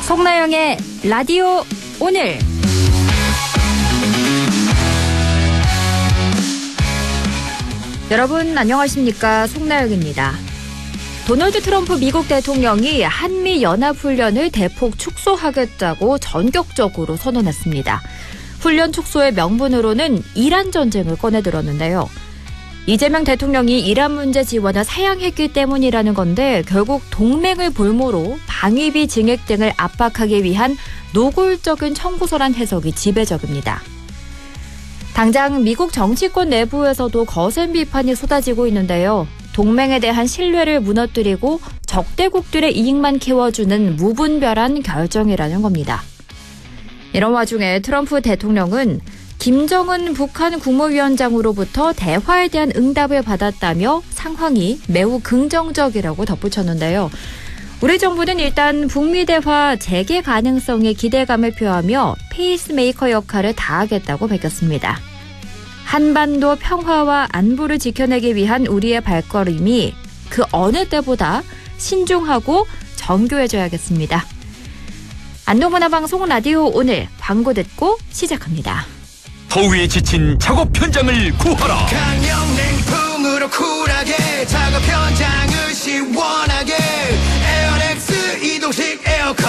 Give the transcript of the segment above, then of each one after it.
송나영의 라디오 오늘. 여러분 안녕하십니까? 송나영입니다. 도널드 트럼프 미국 대통령이 한미연합훈련을 대폭 축소하겠다고 전격적으로 선언했습니다. 훈련 축소의 명분으로는 이란 전쟁을 꺼내들었는데요. 이재명 대통령이 이란 문제 지원을 사양했기 때문이라는 건데 결국 동맹을 볼모로 방위비 증액 등을 압박하기 위한 노골적인 청구서란 해석이 지배적입니다. 당장 미국 정치권 내부에서도 거센 비판이 쏟아지고 있는데요. 동맹에 대한 신뢰를 무너뜨리고 적대국들의 이익만 키워주는 무분별한 결정이라는 겁니다. 이런 와중에 트럼프 대통령은 김정은 북한 국무위원장으로부터 대화에 대한 응답을 받았다며 상황이 매우 긍정적이라고 덧붙였는데요. 우리 정부는 일단 북미 대화 재개 가능성에 기대감을 표하며 페이스메이커 역할을 다하겠다고 밝혔습니다. 한반도 평화와 안보를 지켜내기 위한 우리의 발걸음이 그 어느 때보다 신중하고 정교해져야겠습니다. 안동문화방송 라디오 오늘 광고 듣고 시작합니다. 더위에 지친 작업 현장을 구하라. 강력냉풍으로 쿨하게 작업 현장을 시원하게 에어렉스 이동식 에어컨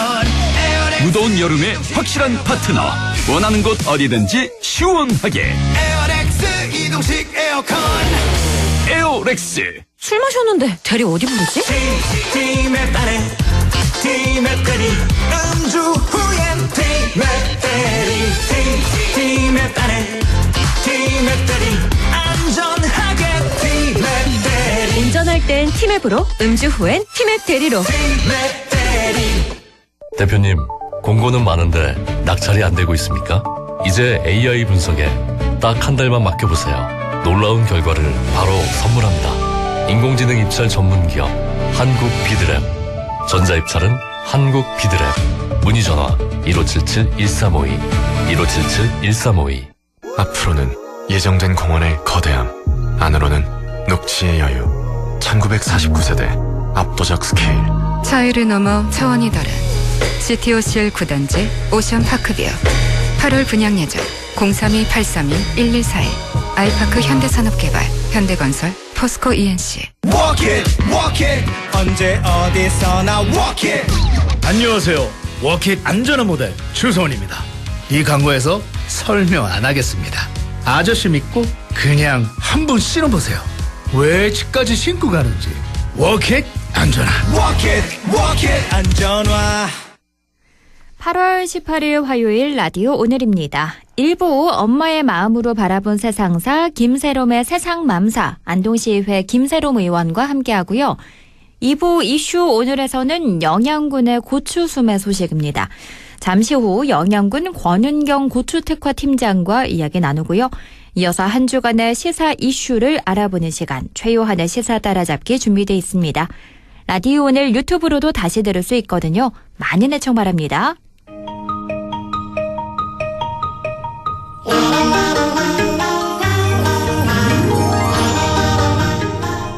에어렉스 무더운 여름에 확실한 파트너. 원하는 곳 어디든지 시원하게 에어렉스 이동식 에어컨 에어렉스. 술 마셨는데 대리 어디 부르지? 팀의 딸에 팀의 대리 음주 후엔 팀의 대리 팀의 딸에 팀의 대리 안전하게 팀의 대리 운전할 땐 팀앱으로, 음주 후엔 팀앱 대리로. 팀의 대리. 대표님, 공고는 많은데 낙찰이 안 되고 있습니까? 이제 AI 분석에 딱 한 달만 맡겨보세요. 놀라운 결과를 바로 선물합니다. 인공지능 입찰 전문기업 한국비드랩. 전자입찰은 한국비드랩. 문의전화 1577-1352 1577-1352. 앞으로는 예정된 공원의 거대함, 안으로는 녹지의 여유. 1949세대 압도적 스케일. 차이를 넘어 차원이 다른 CTOCL 9단지 오션파크뷰. 8월 분양 예정 032-832-1141. 아이파크 현대산업개발, 현대건설, 포스코 ENC. Walk it, walk it. 언제 어디서나 walk it. 안녕하세요. 워킷 안전한 모델 추성훈입니다. 이 광고에서 설명 안 하겠습니다. 아저씨 믿고 그냥 한번 신어보세요. 왜 집까지 신고 가는지. 워킷 안전한. Walk it, walk it. 안전화. 8월 18일 화요일 라디오 오늘입니다. 1부 엄마의 마음으로 바라본 세상사 김세롬의 세상맘사 안동시의회 김세롬 의원과 함께하고요. 2부 이슈 오늘에서는 영양군의 고추수매 소식입니다. 잠시 후 영양군 권은경 고추특화 팀장과 이야기 나누고요. 이어서 한 주간의 시사 이슈를 알아보는 시간 최요한의 시사 따라잡기 준비되어 있습니다. 라디오 오늘 유튜브로도 다시 들을 수 있거든요. 많은 애청 바랍니다.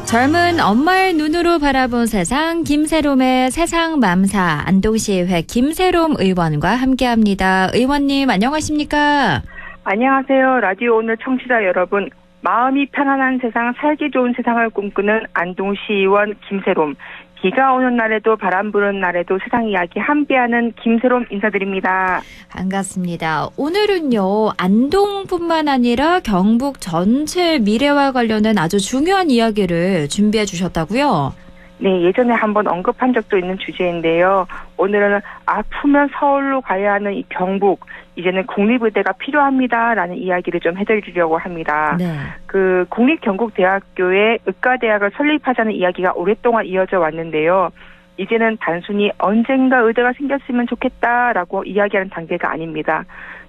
젊은 엄마의 눈으로 바라본 세상 김세롬의 세상맘사 안동시의회 김세롬 의원과 함께합니다. 의원님 안녕하십니까? 안녕하세요. 라디오 오늘 청취자 여러분. 마음이 편안한 세상, 살기 좋은 세상을 꿈꾸는 안동시의원 김세롬. 비가 오는 날에도 바람 부는 날에도 세상 이야기 함께하는 김세롬 인사드립니다. 반갑습니다. 오늘은요. 안동뿐만 아니라 경북 전체 미래와 관련된 아주 중요한 이야기를 준비해 주셨다고요? 네, 예전에 한번 언급한 적도 있는 주제인데요. 오늘은 아프면 서울로 가야 하는 이 경북, 이제는 국립의대가 필요합니다라는 이야기를 좀 해드리려고 합니다. 네. 그 국립경북대학교에 의과대학을 설립하자는 이야기가 오랫동안 이어져 왔는데요. 이제는 단순히 언젠가 의대가 생겼으면 좋겠다라고 이야기하는 단계가 아닙니다.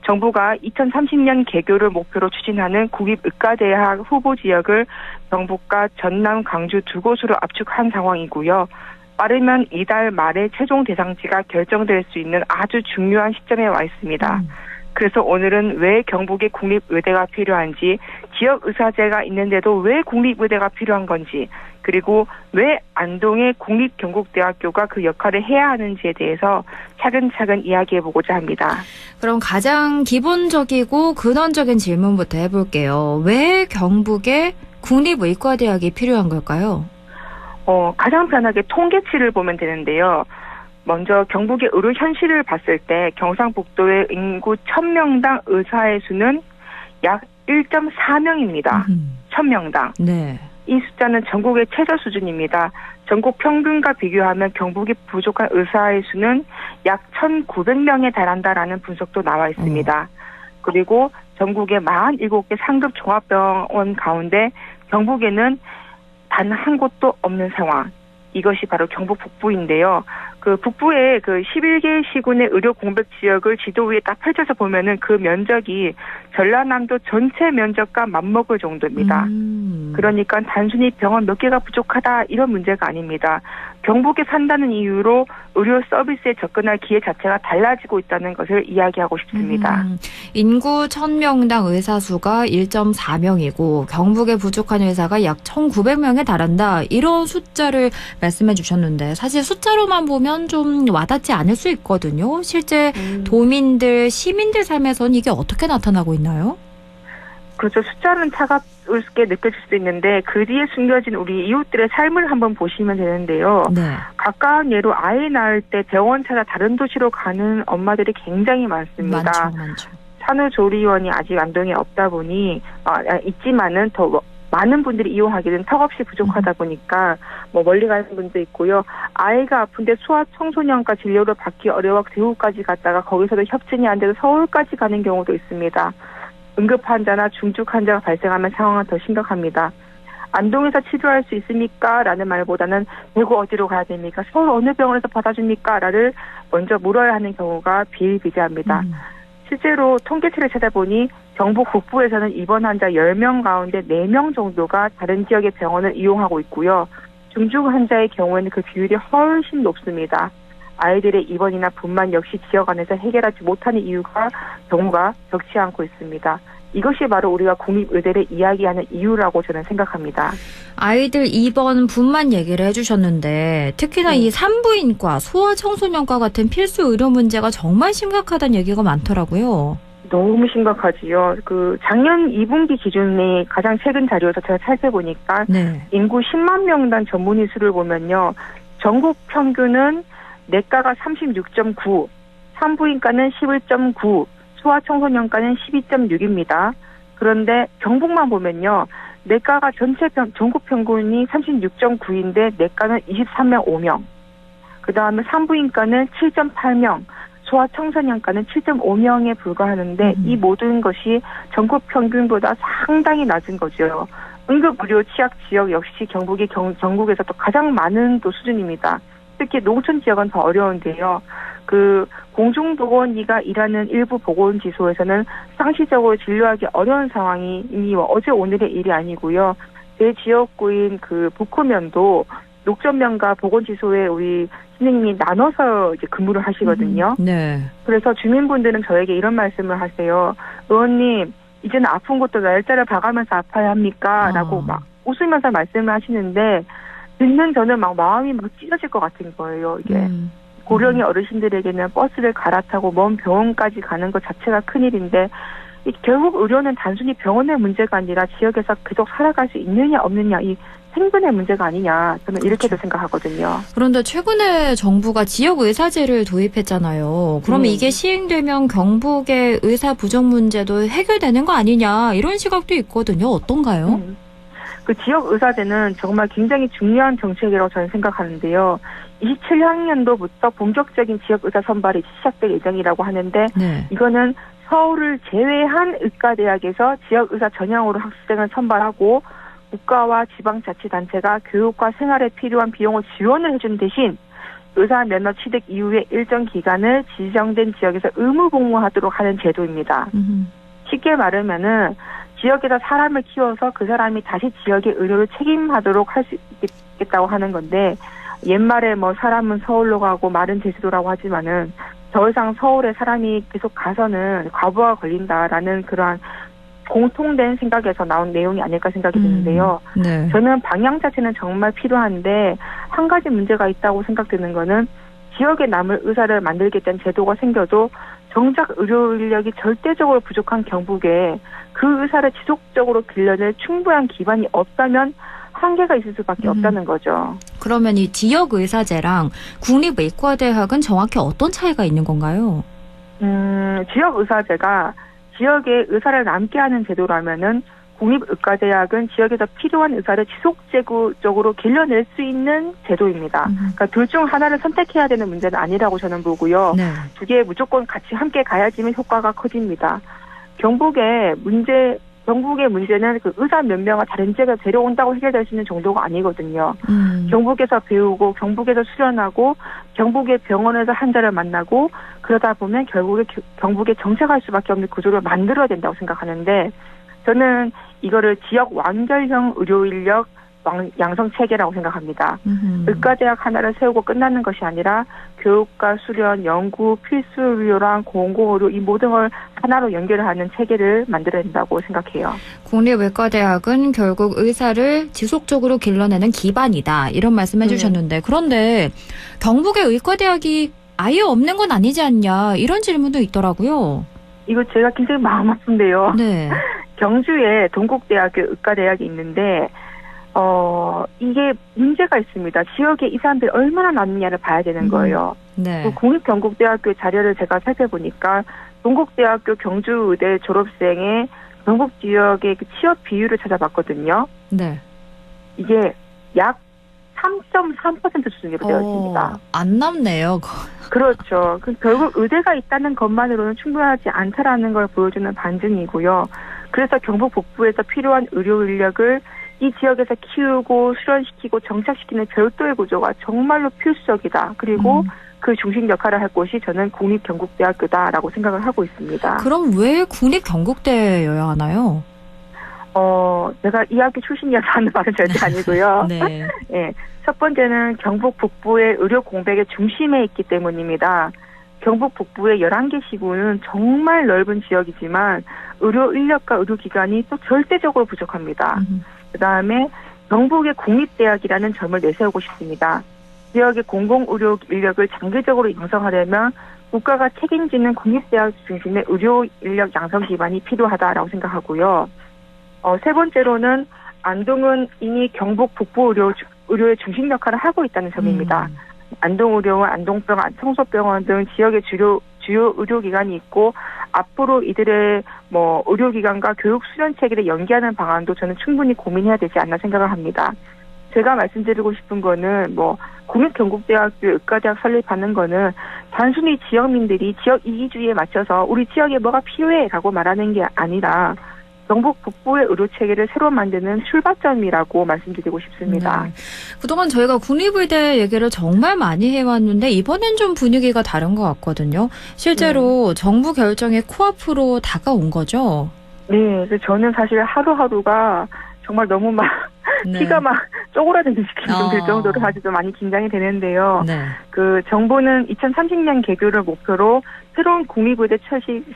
정부가 2030년 개교를 목표로 추진하는 국립의과대학 후보 지역을 경북과 전남, 강주 두 곳으로 압축한 상황이고요. 빠르면 이달 말에 최종 대상지가 결정될 수 있는 아주 중요한 시점에 와 있습니다. 그래서 오늘은 왜 경북에 국립의대가 필요한지 지역의사제가 있는데도 왜 국립의대가 필요한 건지, 그리고 왜 안동의 국립경북대학교가 그 역할을 해야 하는지에 대해서 차근차근 이야기해보고자 합니다. 그럼 가장 기본적이고 근원적인 질문부터 해볼게요. 왜 경북에 국립의과대학이 필요한 걸까요? 가장 편하게 통계치를 보면 되는데요. 먼저 경북의 의료 현실을 봤을 때 경상북도의 인구 1000명당 의사의 수는 약 1.4명입니다. 1000명당. 네. 이 숫자는 전국의 최저 수준입니다. 전국 평균과 비교하면 경북이 부족한 의사의 수는 약 1,900명에 달한다라는 분석도 나와 있습니다. 그리고 전국의 47개 상급 종합병원 가운데 경북에는 단 한 곳도 없는 상황. 이것이 바로 경북 북부인데요. 그 북부의 그 11개 시군의 의료 공백 지역을 지도 위에 딱 펼쳐서 보면은 그 면적이 전라남도 전체 면적과 맞먹을 정도입니다. 그러니까 단순히 병원 몇 개가 부족하다 이런 문제가 아닙니다. 경북에 산다는 이유로 의료 서비스에 접근할 기회 자체가 달라지고 있다는 것을 이야기하고 싶습니다. 인구 1000명당 의사 수가 1.4명이고 경북에 부족한 의사가 약 1900명에 달한다. 이런 숫자를 말씀해 주셨는데 사실 숫자로만 보면 좀 와닿지 않을 수 있거든요. 실제 도민들, 시민들 삶에서는 이게 어떻게 나타나고 있나요? 그렇죠. 숫자는 차갑게 느껴질 수도 있는데 그 뒤에 숨겨진 우리 이웃들의 삶을 한번 보시면 되는데요. 네. 가까운 예로 아이 낳을 때 병원 찾아 다른 도시로 가는 엄마들이 굉장히 많습니다. 많죠. 산후조리원이 아직 안동에 없다 보니 있지만은 더 많은 분들이 이용하기는 턱없이 부족하다 보니까 멀리 가는 분도 있고요. 아이가 아픈데 소아청소년과 진료를 받기 어려워 대구까지 갔다가 거기서도 협진이 안 돼서 서울까지 가는 경우도 있습니다. 응급 환자나 중증 환자가 발생하면 상황은 더 심각합니다. 안동에서 치료할 수 있습니까? 라는 말보다는 대구 어디로 가야 됩니까? 서울 어느 병원에서 받아줍니까? 라를 먼저 물어야 하는 경우가 비일비재합니다. 실제로 통계치를 찾아보니 경북 북부에서는 입원 환자 10명 가운데 4명 정도가 다른 지역의 병원을 이용하고 있고요. 중증 환자의 경우에는 그 비율이 훨씬 높습니다. 아이들의 입원이나 분만 역시 지역 안에서 해결하지 못하는 경우가 적지 않고 있습니다. 이것이 바로 우리가 국립의대를 이야기하는 이유라고 저는 생각합니다. 아이들 입원, 분만 얘기를 해주셨는데 특히나 이 산부인과, 소아청소년과 같은 필수 의료 문제가 정말 심각하다는 얘기가 많더라고요. 너무 심각하지요. 그 작년 2분기 기준의 가장 최근 자료에서 제가 살펴보니까 인구 10만 명당 전문의 수를 보면요. 전국 평균은 내과가 36.9, 산부인과는 11.9, 소아청소년과는 12.6입니다. 그런데 경북만 보면요. 내과가 전체 전국 평균이 36.9인데 내과는 23명 5명. 그다음에 산부인과는 7.8명, 소아청소년과는 7.5명에 불과하는데 이 모든 것이 전국 평균보다 상당히 낮은 거죠. 응급의료 취약 지역 역시 경북이 전국에서 또 가장 많은 또 수준입니다. 특히 농촌 지역은 더 어려운데요. 그 공중보건의가 일하는 일부 보건지소에서는 상시적으로 진료하기 어려운 상황이 이미 어제 오늘의 일이 아니고요. 제 지역구인 그 북구면도 녹전면과 보건지소에 우리 선생님이 나눠서 이제 근무를 하시거든요. 네. 그래서 주민분들은 저에게 이런 말씀을 하세요. 의원님, 이제는 아픈 것도 날짜를 봐가면서 아파야 합니까? 라고 막 웃으면서 말씀을 하시는데 듣는 저는 막 마음이 막 찢어질 것 같은 거예요. 이게 고령의 어르신들에게는 버스를 갈아타고 먼 병원까지 가는 것 자체가 큰일인데 결국 의료는 단순히 병원의 문제가 아니라 지역에서 계속 살아갈 수 있느냐 없느냐 이 생존의 문제가 아니냐 저는 이렇게도 생각하거든요. 그런데 최근에 정부가 지역의사제를 도입했잖아요. 그러면 이게 시행되면 경북의 의사 부족 문제도 해결되는 거 아니냐 이런 시각도 있거든요. 어떤가요? 그 지역의사제는 정말 굉장히 중요한 정책이라고 저는 생각하는데요. 27학년도부터 본격적인 지역의사 선발이 시작될 예정이라고 하는데 이거는 서울을 제외한 의과대학에서 지역의사 전형으로 학생을 선발하고 국가와 지방자치단체가 교육과 생활에 필요한 비용을 지원을 해준 대신 의사 면허 취득 이후에 일정 기간을 지정된 지역에서 의무 복무하도록 하는 제도입니다. 쉽게 말하면은 지역에서 사람을 키워서 그 사람이 다시 지역의 의료를 책임하도록 할 수 있겠다고 하는 건데 옛말에 뭐 사람은 서울로 가고 말은 제주도라고 하지만은 더 이상 서울에 사람이 계속 가서는 과부하가 걸린다라는 그러한 공통된 생각에서 나온 내용이 아닐까 생각이 드는데요. 네. 저는 방향 자체는 정말 필요한데 한 가지 문제가 있다고 생각되는 거는 지역에 남을 의사를 만들겠다는 제도가 생겨도 정작 의료 인력이 절대적으로 부족한 경북에 그 의사를 지속적으로 길러낼 충분한 기반이 없다면 한계가 있을 수밖에 없다는 거죠. 그러면 이 지역 의사제랑 국립의과대학은 정확히 어떤 차이가 있는 건가요? 지역 의사제가 지역에 의사를 남게 하는 제도라면은 국립의과대학은 지역에서 필요한 의사를 지속적으로 길러낼 수 있는 제도입니다. 그러니까 둘 중 하나를 선택해야 되는 문제는 아니라고 저는 보고요. 네. 두 개 무조건 같이 함께 가야지만 효과가 커집니다. 경북의 문제는 그 의사 몇 명을 다른 지역에서 데려온다고 해결될 수 있는 정도가 아니거든요. 경북에서 배우고 경북에서 수련하고 경북의 병원에서 환자를 만나고 그러다 보면 결국에 경북에 정착할 수밖에 없는 구조를 만들어야 된다고 생각하는데 저는 이거를 지역 완결형 의료 인력 양성 체계라고 생각합니다. 의과대학 하나를 세우고 끝나는 것이 아니라 교육과 수련, 연구, 필수 의료랑 공공의료 이 모든 걸 하나로 연결하는 체계를 만들어야 된다고 생각해요. 국립의과대학은 결국 의사를 지속적으로 길러내는 기반이다. 이런 말씀 해주셨는데 그런데 경북의 의과대학이 아예 없는 건 아니지 않냐 이런 질문도 있더라고요. 이거 제가 굉장히 마음 아픈데요. 네. 경주에 동국대학교 의과대학이 있는데 이게 문제가 있습니다. 지역에 이 사람들이 얼마나 많느냐를 봐야 되는 거예요. 네. 그 국립경북대학교 자료를 제가 살펴보니까 동국대학교 경주의대 졸업생의 경북 지역의 그 취업 비율을 찾아봤거든요. 네. 이게 약 3.3% 수준으로 되어 있습니다. 안 남네요. 그렇죠. 결국 의대가 있다는 것만으로는 충분하지 않다라는 걸 보여주는 반증이고요. 그래서 경북 북부에서 필요한 의료 인력을 이 지역에서 키우고 수련시키고 정착시키는 별도의 구조가 정말로 필수적이다. 그리고 그 중심 역할을 할 곳이 저는 국립경북대학교다라고 생각을 하고 있습니다. 그럼 왜 국립경북대여야 하나요? 제가 이 학교 출신이어서 하는 말은 절대 아니고요. 네. 네. 첫 번째는 경북 북부의 의료 공백의 중심에 있기 때문입니다. 경북 북부의 11개 시군은 정말 넓은 지역이지만 의료 인력과 의료기관이 또 절대적으로 부족합니다. 그다음에 경북의 국립대학이라는 점을 내세우고 싶습니다. 지역의 공공의료 인력을 장기적으로 양성하려면 국가가 책임지는 국립대학 중심의 의료 인력 양성 기반이 필요하다라고 생각하고요. 세 번째로는 안동은 이미 경북 북부 의료의 중심 역할을 하고 있다는 점입니다. 안동의료원, 안동병원, 청소병원 등 지역의 주요 의료기관이 있고 앞으로 이들의 의료기관과 교육 수련 체계를 연계하는 방안도 저는 충분히 고민해야 되지 않나 생각을 합니다. 제가 말씀드리고 싶은 거는 국립경북대학교 의과대학 설립하는 거는 단순히 지역민들이 지역 이기주의에 맞춰서 우리 지역에 뭐가 필요해라고 말하는 게 아니라 경북 북부의 의료 체계를 새로 만드는 출발점이라고 말씀드리고 싶습니다. 네. 그동안 저희가 국립의대 얘기를 정말 많이 해왔는데 이번엔 좀 분위기가 다른 것 같거든요. 실제로 정부 결정이 코앞으로 다가온 거죠? 네, 저는 사실 하루하루가 정말 너무 피가 쪼그라드는 느낌이 들 정도로 사실 좀 많이 긴장이 되는데요. 네. 그 정부는 2030년 개교를 목표로 새로운 국립의대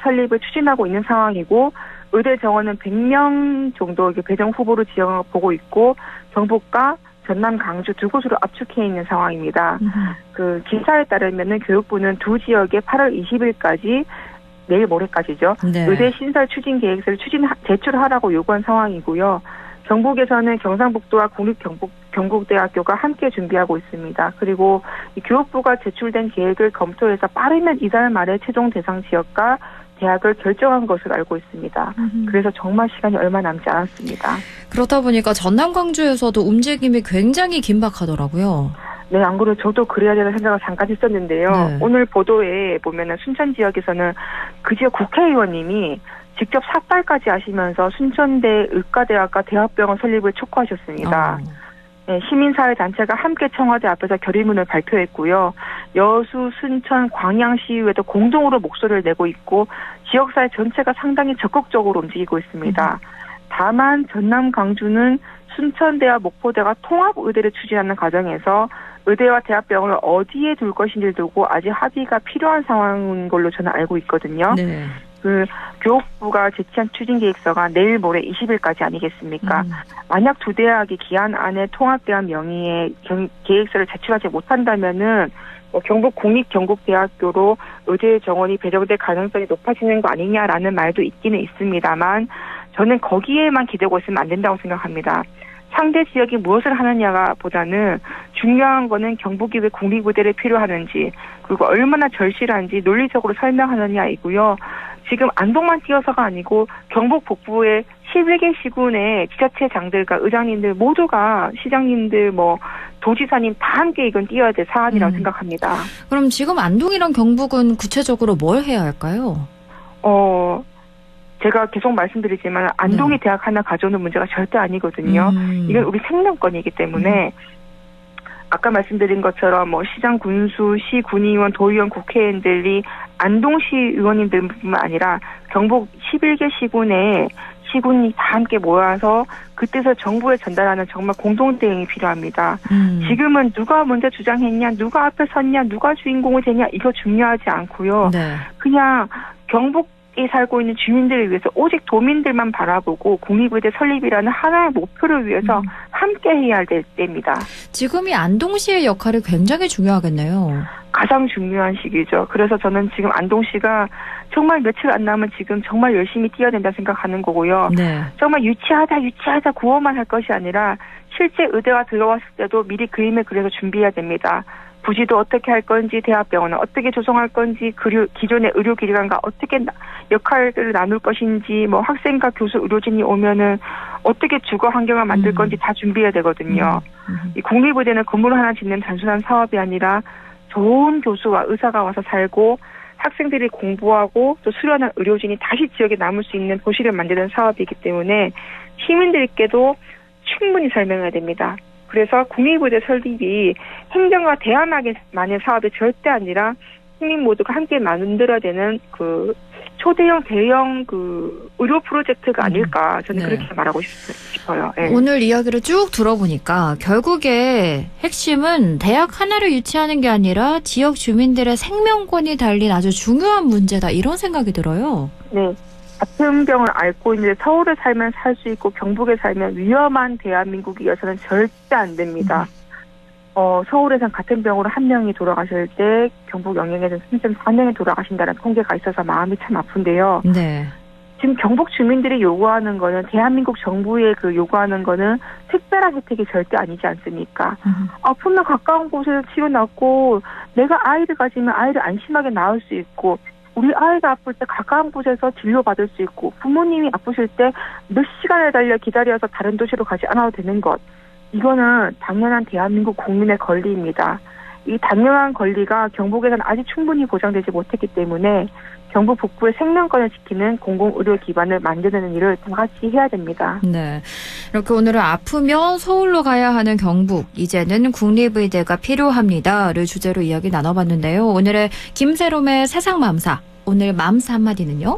설립을 추진하고 있는 상황이고 의대 정원은 100명 정도 배정 후보로 지어보고 있고 경북과 전남, 강주 두 곳으로 압축해 있는 상황입니다. 그 기사에 따르면은 교육부는 두 지역에 8월 20일까지 내일 모레까지죠. 네. 의대 신설 추진 계획서를 제출하라고 요구한 상황이고요. 경북에서는 경상북도와 국립경북대학교가 함께 준비하고 있습니다. 그리고 이 교육부가 제출된 계획을 검토해서 빠르면 이달 말에 최종 대상 지역과 대학을 결정한 것으로 알고 있습니다. 그래서 정말 시간이 얼마 남지 않았습니다. 그렇다 보니까 전남 광주에서도 움직임이 굉장히 긴박하더라고요. 네, 안 그래도 저도 그래야 되는 생각을 잠깐 했었는데요. 네. 오늘 보도에 보면은 순천 지역에서는 그 지역 국회의원님이 직접 삭발까지 하시면서 순천대 의과대학과 대학병원 설립을 촉구하셨습니다. 네, 시민사회단체가 함께 청와대 앞에서 결의문을 발표했고요. 여수, 순천, 광양시의회도 공동으로 목소리를 내고 있고 지역사회 전체가 상당히 적극적으로 움직이고 있습니다. 다만 전남 광주는 순천대와 목포대가 통합의대를 추진하는 과정에서 의대와 대학병원을 어디에 둘 것인지를 두고 아직 합의가 필요한 상황인 걸로 저는 알고 있거든요. 네. 그 교육부가 제시한 추진 계획서가 내일 모레 20일까지 아니겠습니까? 만약 두 대학이 기한 안에 통합대학 명의의 계획서를 제출하지 못한다면은 경북 국립경북대학교로 의대 정원이 배정될 가능성이 높아지는 거 아니냐라는 말도 있기는 있습니다만 저는 거기에만 기대고 있으면 안 된다고 생각합니다. 상대 지역이 무엇을 하느냐가 보다는 중요한 거는 경북이 왜 국립의대를 필요하는지 그리고 얼마나 절실한지 논리적으로 설명하느냐이고요. 지금 안동만 띄어서가 아니고 경북 북부의 11개 시군의 지자체장들과 의장님들 모두가 시장님들 도지사님 다 함께 이건 띄어야 될 사안이라고 생각합니다. 그럼 지금 안동이랑 경북은 구체적으로 뭘 해야 할까요? 제가 계속 말씀드리지만 안동이 대학 하나 가져오는 문제가 절대 아니거든요. 이건 우리 생명권이기 때문에 아까 말씀드린 것처럼 시장 군수, 시 군의원, 도의원, 국회의원들이 안동시 의원님들뿐만 아니라 경북 11개 시군의 시군이 다 함께 모여서 그 뜻을 정부에 전달하는 정말 공동 대응이 필요합니다. 지금은 누가 먼저 주장했냐, 누가 앞에 섰냐, 누가 주인공이 되냐 이거 중요하지 않고요. 네. 그냥 경북에 살고 있는 주민들을 위해서 오직 도민들만 바라보고 국립의대 설립이라는 하나의 목표를 위해서 함께 해야 될 때입니다. 지금이 안동시의 역할이 굉장히 중요하겠네요. 가장 중요한 시기죠. 그래서 저는 지금 안동시가 정말 며칠 안 남은 지금 정말 열심히 뛰어야 된다 생각하는 거고요. 네. 정말 유치하다 구호만 할 것이 아니라 실제 의대가 들어왔을 때도 미리 그림을 그려서 준비해야 됩니다. 부지도 어떻게 할 건지, 대학병원은 어떻게 조성할 건지, 기존의 의료기관과 어떻게 역할을 나눌 것인지, 학생과 교수, 의료진이 오면은 어떻게 주거 환경을 만들 건지 다 준비해야 되거든요. 이 국립의대는 건물 하나 짓는 단순한 사업이 아니라 좋은 교수와 의사가 와서 살고 학생들이 공부하고 또 수련한 의료진이 다시 지역에 남을 수 있는 도시를 만드는 사업이기 때문에 시민들께도 충분히 설명해야 됩니다. 그래서 국립의대 설립이 행정과 대안만의 사업이 절대 아니라 국민 모두가 함께 만들어야 되는 초대형 대형 의료 프로젝트가 아닐까 저는 그렇게 말하고 싶어요. 네. 오늘 이야기를 쭉 들어보니까 결국에 핵심은 대학 하나를 유치하는 게 아니라 지역 주민들의 생명권이 달린 아주 중요한 문제다 이런 생각이 들어요. 네. 같은 병을 앓고 있는데 서울에 살면 살 수 있고 경북에 살면 위험한 대한민국이어서는 절대 안 됩니다. 서울에선 같은 병으로 한 명이 돌아가실 때 경북 영양에서는 3.4명이 돌아가신다는 통계가 있어서 마음이 참 아픈데요. 네. 지금 경북 주민들이 요구하는 거는 대한민국 정부의 요구하는 거는 특별한 혜택이 절대 아니지 않습니까? 아프면 가까운 곳에서 치료 낫고 내가 아이를 가지면 아이를 안심하게 낳을 수 있고 우리 아이가 아플 때 가까운 곳에서 진료받을 수 있고 부모님이 아프실 때 몇 시간을 달려 기다려서 다른 도시로 가지 않아도 되는 것. 이거는 당연한 대한민국 국민의 권리입니다. 이 당연한 권리가 경북에서는 아직 충분히 보장되지 못했기 때문에 경북 북부의 생명권을 지키는 공공의료 기반을 만드는 일을 다 같이 해야 됩니다. 네, 이렇게 오늘은 아프면 서울로 가야 하는 경북, 이제는 국립의대가 필요합니다를 주제로 이야기 나눠봤는데요. 오늘의 김세롬의 세상맘사, 오늘 맘사 한마디는요?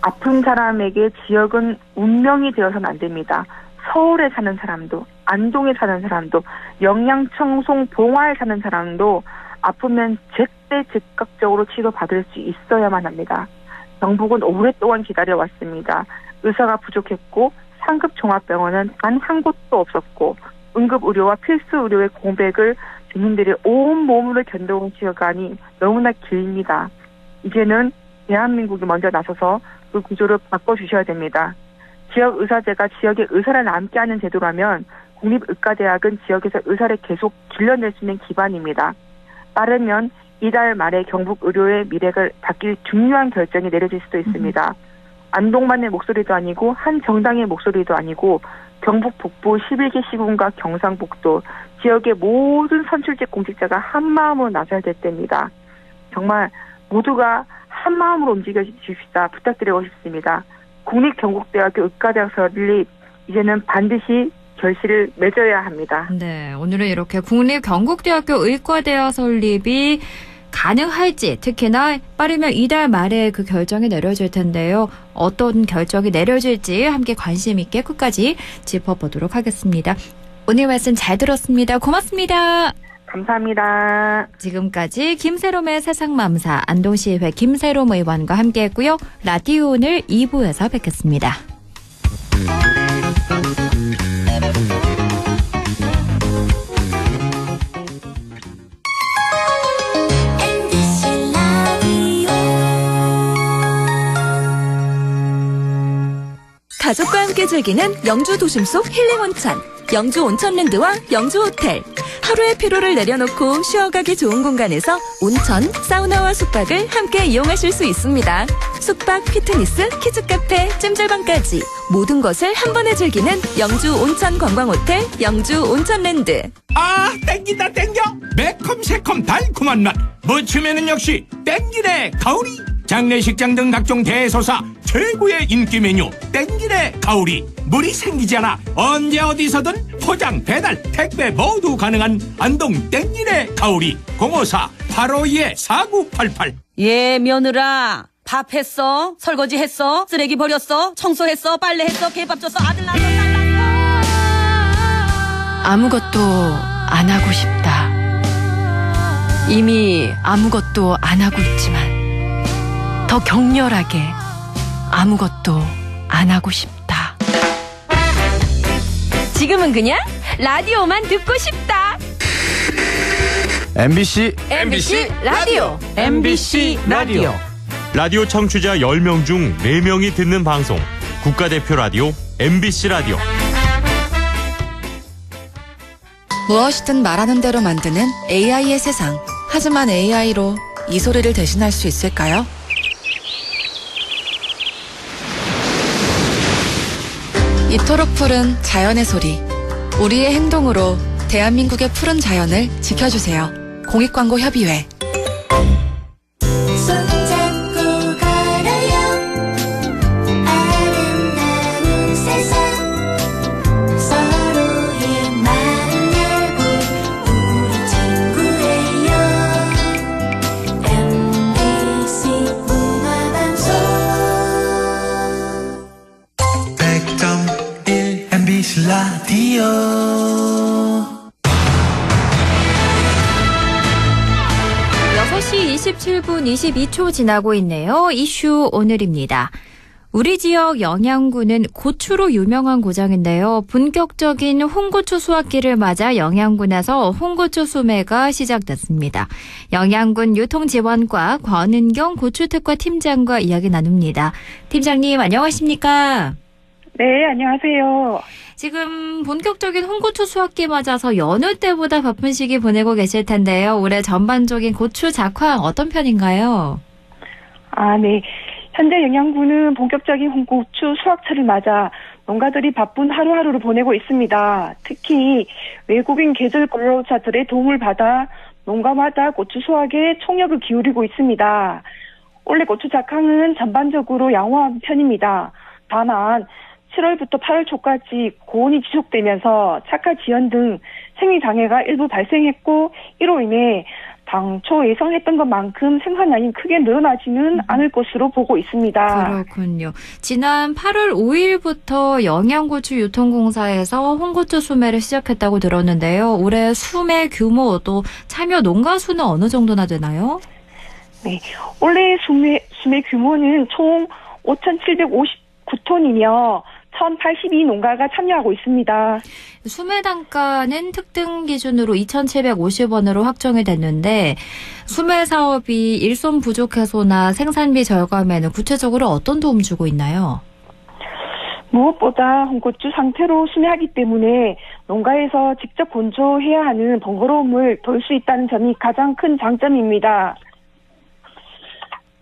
아픈 사람에게 지역은 운명이 되어서는 안 됩니다. 서울에 사는 사람도, 안동에 사는 사람도, 영양, 청송, 봉화에 사는 사람도 아프면 제때 즉각적으로 치료받을 수 있어야만 합니다. 경북은 오랫동안 기다려왔습니다. 의사가 부족했고 상급 종합병원은 단 한 곳도 없었고 응급의료와 필수의료의 공백을 주민들이 온 몸으로 견뎌온 시간이 너무나 길입니다. 이제는 대한민국이 먼저 나서서 그 구조를 바꿔주셔야 됩니다. 지역 의사제가 지역의 의사를 남게 하는 제도라면 국립의과대학은 지역에서 의사를 계속 길러낼 수 있는 기반입니다. 빠르면 이달 말에 경북 의료의 미래가 바뀔 중요한 결정이 내려질 수도 있습니다. 안동만의 목소리도 아니고 한 정당의 목소리도 아니고 경북 북부 11개 시군과 경상북도 지역의 모든 선출직 공직자가 한마음으로 나서야 될 때입니다. 정말 모두가 한마음으로 움직여 주십시다 부탁드리고 싶습니다. 국립경북대학교 의과대학 설립 이제는 반드시 결실을 맺어야 합니다. 네, 오늘은 이렇게 국립경북대학교 의과대학 설립이 가능할지 특히나 빠르면 이달 말에 그 결정이 내려질 텐데요. 어떤 결정이 내려질지 함께 관심 있게 끝까지 짚어보도록 하겠습니다. 오늘 말씀 잘 들었습니다. 고맙습니다. 감사합니다. 지금까지 김세롬의 세상맘사 안동시의회 김세롬 의원과 함께했고요. 라디오 오늘 2부에서 뵙겠습니다. 가족과 함께 즐기는 영주 도심 속 힐링 온천, 영주 온천랜드와 영주 호텔. 하루의 피로를 내려놓고 쉬어가기 좋은 공간에서 온천, 사우나와 숙박을 함께 이용하실 수 있습니다. 숙박, 피트니스, 키즈카페, 찜질방까지 모든 것을 한 번에 즐기는 영주 온천 관광호텔, 영주 온천랜드. 아 땡긴다 땡겨 매콤 새콤 달콤한 맛 무침에는 역시 땡기네 가오리 장례식장 등 각종 대소사 최고의 인기 메뉴 땡기네 가오리 물이 생기지 않아 언제 어디서든 포장 배달 택배 모두 가능한 안동 땡기네 가오리 054-852-4988 예, 며느라. 밥 했어? 설거지 했어? 쓰레기 버렸어? 청소했어? 빨래했어? 개밥 줬어? 아들 낳았어? 딸 낳았어? 아무것도 안 하고 싶다. 이미 아무것도 안 하고 있지만 더 격렬하게 아무것도 안 하고 싶다. 지금은 그냥 라디오만 듣고 싶다. MBC 라디오. MBC 라디오 라디오 청취자 10명 중 4명이 듣는 방송 국가대표 라디오 MBC 라디오. 무엇이든 말하는 대로 만드는 AI의 세상. 하지만 AI로 이 소리를 대신할 수 있을까요? 이토록 푸른 자연의 소리. 우리의 행동으로 대한민국의 푸른 자연을 지켜주세요. 공익광고협의회. 손잡고 걸어요. 아름다운 세상. 서로의 마음 열고 우리 친구예요. MBC 문화방송 100.1 MBC 라디오 6시 27분 22초 지나고 있네요. 이슈 오늘입니다. 우리 지역 영양군은 고추로 유명한 고장인데요. 본격적인 홍고추 수확기를 맞아 영양군에서 홍고추 수매가 시작됐습니다. 영양군 유통지원과 권은경 고추특화 팀장과 이야기 나눕니다. 팀장님 안녕하십니까? 네, 안녕하세요. 지금 본격적인 홍고추 수확기 맞아서 여느 때보다 바쁜 시기 보내고 계실 텐데요. 올해 전반적인 고추 작황 어떤 편인가요? 네. 현재 영양군은 본격적인 홍고추 수확철을 맞아 농가들이 바쁜 하루하루를 보내고 있습니다. 특히 외국인 계절 근로자들의 도움을 받아 농가마다 고추 수확에 총력을 기울이고 있습니다. 올해 고추 작황은 전반적으로 양호한 편입니다. 다만 7월부터 8월 초까지 고온이 지속되면서 착화 지연 등 생리장애가 일부 발생했고 이로 인해 당초 예상했던 것만큼 생산량이 크게 늘어나지는 않을 것으로 보고 있습니다. 그렇군요. 지난 8월 5일부터 영양고추 유통공사에서 홍고추 수매를 시작했다고 들었는데요. 올해 수매 규모 또 참여 농가 수는 어느 정도나 되나요? 네, 올해 수매 규모는 총 5,759톤이며 1,082농가가 참여하고 있습니다. 수매 단가는 특등 기준으로 2,750원으로 확정이 됐는데 수매 사업이 일손 부족 해소나 생산비 절감에는 구체적으로 어떤 도움 주고 있나요? 무엇보다 홍고추 상태로 수매하기 때문에 농가에서 직접 건조해야 하는 번거로움을 덜 수 있다는 점이 가장 큰 장점입니다.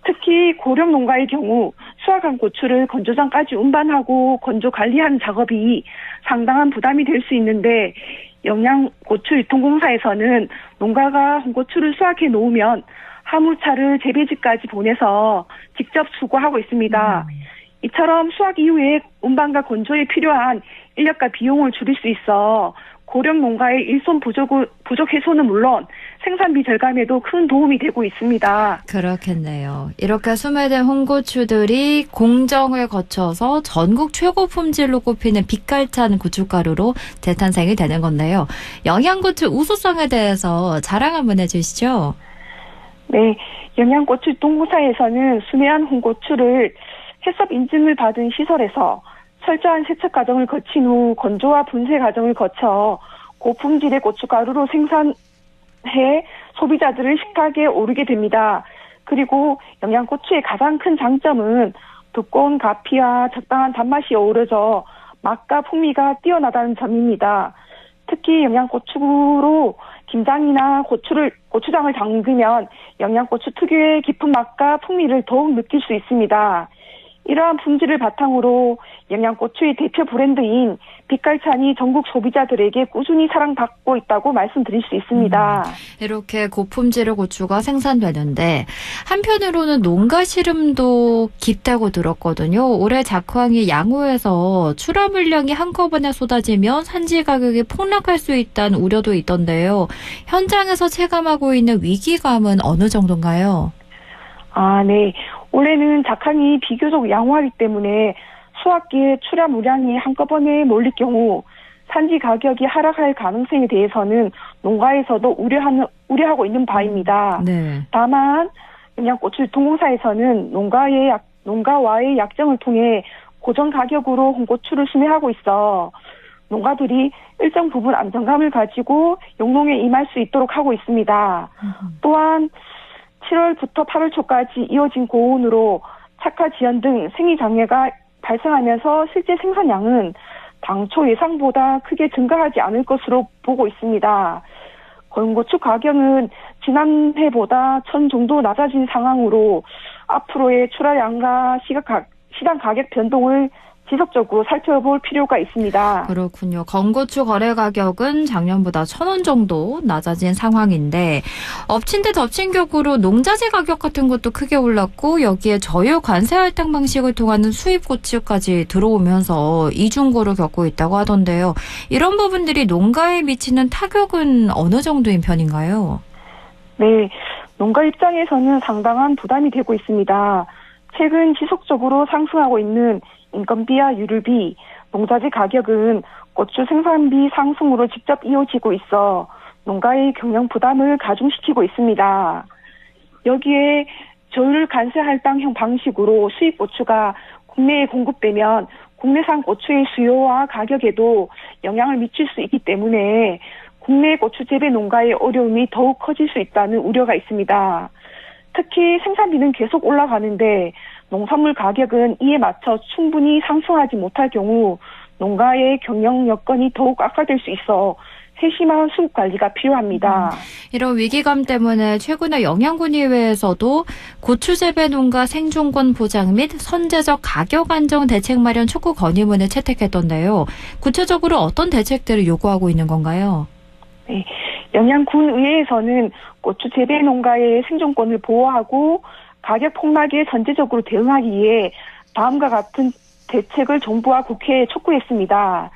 특히 고령 농가의 경우 수확한 고추를 건조장까지 운반하고 건조 관리하는 작업이 상당한 부담이 될 수 있는데 영양고추 유통공사에서는 농가가 홍고추를 수확해 놓으면 하무차를 재배지까지 보내서 직접 수거하고 있습니다. 이처럼 수확 이후에 운반과 건조에 필요한 인력과 비용을 줄일 수 있어 고령 농가의 일손 부족 해소는 물론 생산비 절감에도 큰 도움이 되고 있습니다. 그렇겠네요. 이렇게 수매된 홍고추들이 공정을 거쳐서 전국 최고 품질로 꼽히는 빛깔찬 고춧가루로 재탄생이 되는 건데요. 영양고추 우수성에 대해서 자랑 한번 해주시죠. 네, 영양고추 유통공사에서는 수매한 홍고추를 해썹 인증을 받은 시설에서 철저한 세척 과정을 거친 후 건조와 분쇄 과정을 거쳐 고품질의 고춧가루로 생산해 소비자들을 식탁에 오르게 됩니다. 그리고 영양고추의 가장 큰 장점은 두꺼운 가피와 적당한 단맛이 어우러져 맛과 풍미가 뛰어나다는 점입니다. 특히 영양고추로 김장이나 고추장을 담그면 영양고추 특유의 깊은 맛과 풍미를 더욱 느낄 수 있습니다. 이러한 품질을 바탕으로 영양고추의 대표 브랜드인 빛깔찬이 전국 소비자들에게 꾸준히 사랑받고 있다고 말씀드릴 수 있습니다. 이렇게 고품질의 고추가 생산되는데 한편으로는 농가 시름도 깊다고 들었거든요. 올해 작황이 양호해서 출하 물량이 한꺼번에 쏟아지면 산지 가격이 폭락할 수 있다는 우려도 있던데요. 현장에서 체감하고 있는 위기감은 어느 정도인가요? 네. 올해는 작황이 비교적 양호하기 때문에 수확기에 출하 물량이 한꺼번에 몰릴 경우 산지 가격이 하락할 가능성에 대해서는 농가에서도 우려하고 있는 바입니다. 네. 다만 영양고추 유통공사에서는 농가와의 약정을 통해 고정 가격으로 홍고추를 수매하고 있어 농가들이 일정 부분 안정감을 가지고 용농에 임할 수 있도록 하고 있습니다. 또한 7월부터 8월 초까지 이어진 고온으로 착화 지연 등 생리장애가 발생하면서 실제 생산량은 당초 예상보다 크게 증가하지 않을 것으로 보고 있습니다. 홍고추 가격은 지난해보다 1,000 정도 낮아진 상황으로 앞으로의 출하량과 시장 가격 변동을 지속적으로 살펴볼 필요가 있습니다. 그렇군요. 건고추 거래 가격은 작년보다 1,000원 정도 낮아진 상황인데 엎친 데 덮친 격으로 농자재 가격 같은 것도 크게 올랐고 여기에 저유 관세 할당 방식을 통하는 수입 고추까지 들어오면서 이중고를 겪고 있다고 하던데요. 이런 부분들이 농가에 미치는 타격은 어느 정도인 편인가요? 네, 농가 입장에서는 상당한 부담이 되고 있습니다. 최근 지속적으로 상승하고 있는 인건비와 유류비, 농자재 가격은 고추 생산비 상승으로 직접 이어지고 있어 농가의 경영 부담을 가중시키고 있습니다. 여기에 저율 관세 할당형 방식으로 수입 고추가 국내에 공급되면 국내산 고추의 수요와 가격에도 영향을 미칠 수 있기 때문에 국내 고추 재배 농가의 어려움이 더욱 커질 수 있다는 우려가 있습니다. 특히 생산비는 계속 올라가는데 농산물 가격은 이에 맞춰 충분히 상승하지 못할 경우 농가의 경영 여건이 더욱 악화될 수 있어 세심한 수급 관리가 필요합니다. 이런 위기감 때문에 최근에 영양군의회에서도 고추 재배 농가 생존권 보장 및 선제적 가격 안정 대책 마련 촉구 건의문을 채택했던데요. 구체적으로 어떤 대책들을 요구하고 있는 건가요? 네, 영양군의회에서는 고추 재배 농가의 생존권을 보호하고 가격 폭락에 선제적으로 대응하기 위해 다음과 같은 대책을 정부와 국회에 촉구했습니다.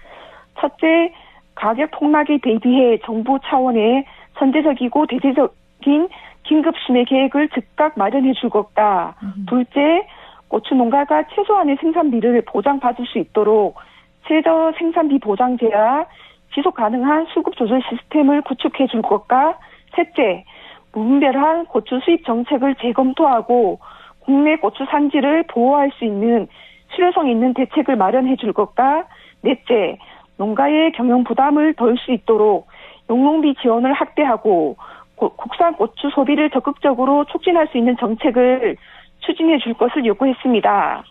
첫째, 가격 폭락에 대비해 정부 차원의 선제적이고 대대적인 긴급 수매 계획을 즉각 마련해 줄 것과 둘째, 고추 농가가 최소한의 생산비를 보장받을 수 있도록 최저 생산비 보장제와 지속 가능한 수급 조절 시스템을 구축해 줄 것과 셋째, 무분별한 고추 수입 정책을 재검토하고 국내 고추 산지를 보호할 수 있는 실효성 있는 대책을 마련해 줄 것과 넷째, 농가의 경영 부담을 덜 수 있도록 용농비 지원을 확대하고 국산 고추 소비를 적극적으로 촉진할 수 있는 정책을 추진해 줄 것을 요구했습니다.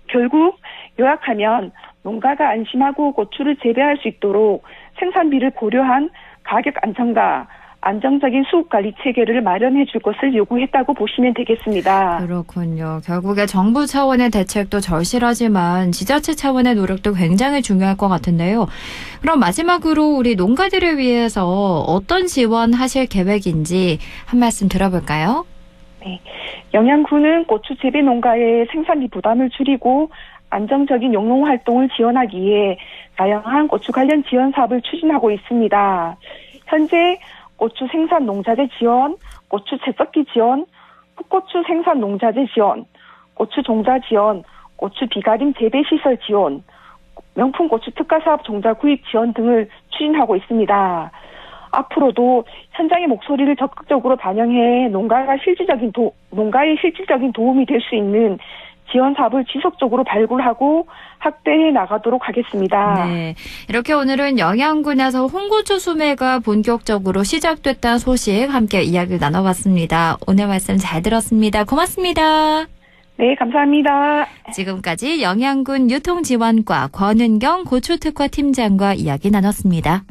결국 요약하면 농가가 안심하고 고추를 재배할 수 있도록 생산비를 고려한 가격 안정과 안정적인 수급관리 체계를 마련해 줄 것을 요구했다고 보시면 되겠습니다. 그렇군요. 결국에 정부 차원의 대책도 절실하지만 지자체 차원의 노력도 굉장히 중요할 것 같은데요. 그럼 마지막으로 우리 농가들을 위해서 어떤 지원하실 계획인지 한 말씀 들어볼까요? 네, 영양군은 고추 재배 농가의 생산비 부담을 줄이고 안정적인 영농 활동을 지원하기 위해 다양한 고추 관련 지원 사업을 추진하고 있습니다. 현재 고추 생산 농자재 지원, 고추 채석기 지원, 풋고추 생산 농자재 지원, 고추 종자 지원, 고추 비가림 재배 시설 지원, 명품 고추 특가 사업 종자 구입 지원 등을 추진하고 있습니다. 앞으로도 현장의 목소리를 적극적으로 반영해 농가의 실질적인 도움이 될 수 있는 지원 사업을 지속적으로 발굴하고 확대해 나가도록 하겠습니다. 네, 이렇게 오늘은 영양군에서 홍고추 수매가 본격적으로 시작됐다는 소식 함께 이야기를 나눠봤습니다. 오늘 말씀 잘 들었습니다. 고맙습니다. 네, 감사합니다. 지금까지 영양군 유통지원과 권은경 고추특화 팀장과 이야기 나눴습니다.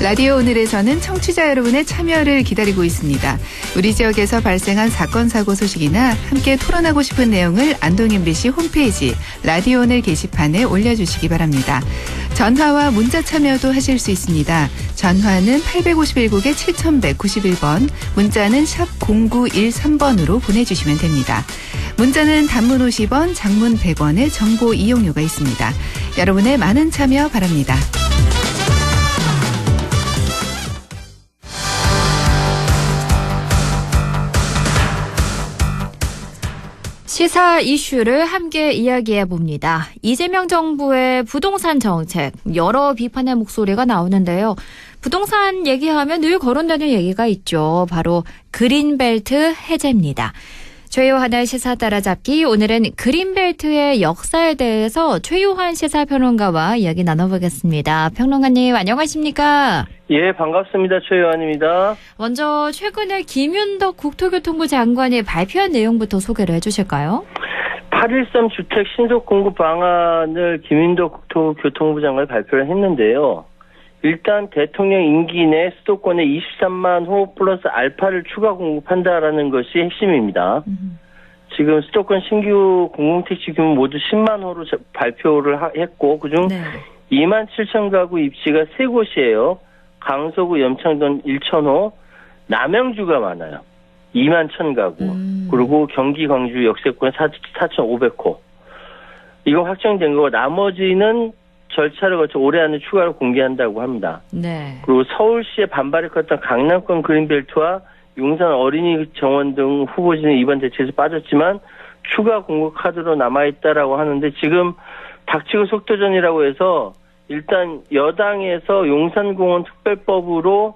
라디오 오늘에서는 청취자 여러분의 참여를 기다리고 있습니다. 우리 지역에서 발생한 사건 사고 소식이나 함께 토론하고 싶은 내용을 안동 MBC 홈페이지 라디오 오늘 게시판에 올려주시기 바랍니다. 전화와 문자 참여도 하실 수 있습니다. 전화는 851국에 7191번, 문자는 샵 0913번으로 보내주시면 됩니다. 문자는 단문 50원, 장문 100원의 정보 이용료가 있습니다. 여러분의 많은 참여 바랍니다. 시사 이슈를 함께 이야기해 봅니다. 이재명 정부의 부동산 정책, 여러 비판의 목소리가 나오는데요. 부동산 얘기하면 늘 거론되는 얘기가 있죠. 바로 그린벨트 해제입니다. 최요한의 시사 따라잡기, 오늘은 그린벨트의 역사에 대해서 최요한 시사평론가와 이야기 나눠보겠습니다. 평론가님 안녕하십니까? 예, 반갑습니다. 최요한입니다. 먼저 최근에 김윤덕 국토교통부 장관이 발표한 내용부터 소개를 해주실까요? 8.13 주택 신속 공급 방안을 김윤덕 국토교통부 장관이 발표를 했는데요. 일단 대통령 임기 내 수도권에 23만 호 플러스 알파를 추가 공급한다라는 것이 핵심입니다. 지금 수도권 신규 공공택지 규모 모두 10만 호로 발표를 했고 그중 2만 7천 가구 입지가 3곳이에요. 강서구 염창동 1,000호, 남양주가 많아요. 2만 1천 가구. 그리고 경기 광주 역세권 4,500호. 이거 확정된 거고 나머지는 절차를 거쳐 올해 안에 추가로 공개한다고 합니다. 네. 그리고 서울시의 반발이 컸던 강남권 그린벨트와 용산 어린이 정원 등 후보지는 이번 대책에서 빠졌지만 추가 공급 카드로 남아있다라고 하는데 지금 닥치고 속도전이라고 해서 일단 여당에서 용산공원 특별법으로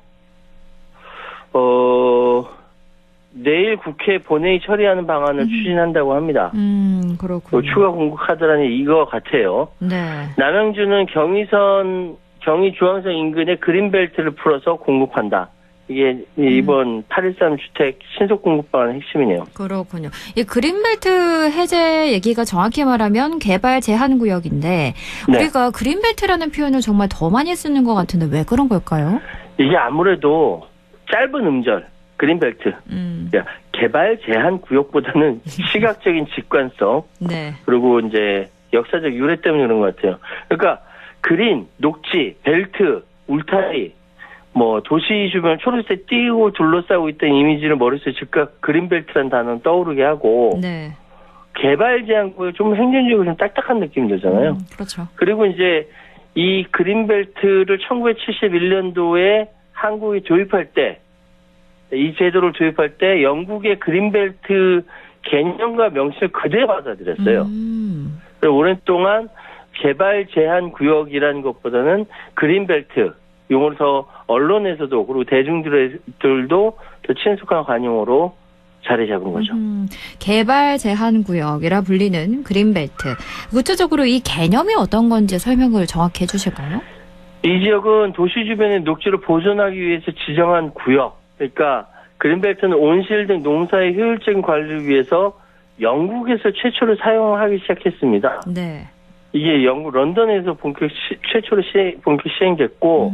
내일 국회에 본회의 처리하는 방안을 추진한다고 합니다. 그렇군요. 추가 공급 카드라니 이거 같아요. 네. 남양주는 경의 중앙선 인근에 그린벨트를 풀어서 공급한다. 이게 이번 8.13 주택 신속 공급 방안의 핵심이네요. 그렇군요. 이 그린벨트 해제 얘기가 정확히 말하면 개발 제한 구역인데 우리가 그린벨트라는 표현을 정말 더 많이 쓰는 것 같은데 왜 그런 걸까요? 이게 아무래도 짧은 음절 그린벨트. 개발 제한 구역보다는 시각적인 직관성. 네. 그리고 이제 역사적 유래 때문에 그런 것 같아요. 그러니까 그린, 녹지, 벨트, 울타리, 뭐 도시 주변 초록색 띄고 둘러싸고 있던 이미지를 머릿속에 즉각 그린벨트라는 단어는 떠오르게 하고 개발 제한 구역 좀 행정적으로 좀 딱딱한 느낌이 들잖아요. 그렇죠. 그리고 이제 이 그린벨트를 1971년도에 한국이 도입할 때 이 제도를 도입할 때 영국의 그린벨트 개념과 명칭을 그대로 받아들였어요. 그래서 오랫동안 개발 제한 구역이라는 것보다는 그린벨트 용어를 더 언론에서도 그리고 대중들도 더 친숙한 관용어로 자리 잡은 거죠. 개발 제한 구역이라 불리는 그린벨트. 구체적으로 이 개념이 어떤 건지 설명을 정확히 해주실까요? 이 지역은 도시 주변의 녹지를 보존하기 위해서 지정한 구역. 그러니까 그린벨트는 온실 등 농사의 효율적인 관리를 위해서 영국에서 최초로 사용하기 시작했습니다. 네. 이게 영국 런던에서 최초로 본격 시행됐고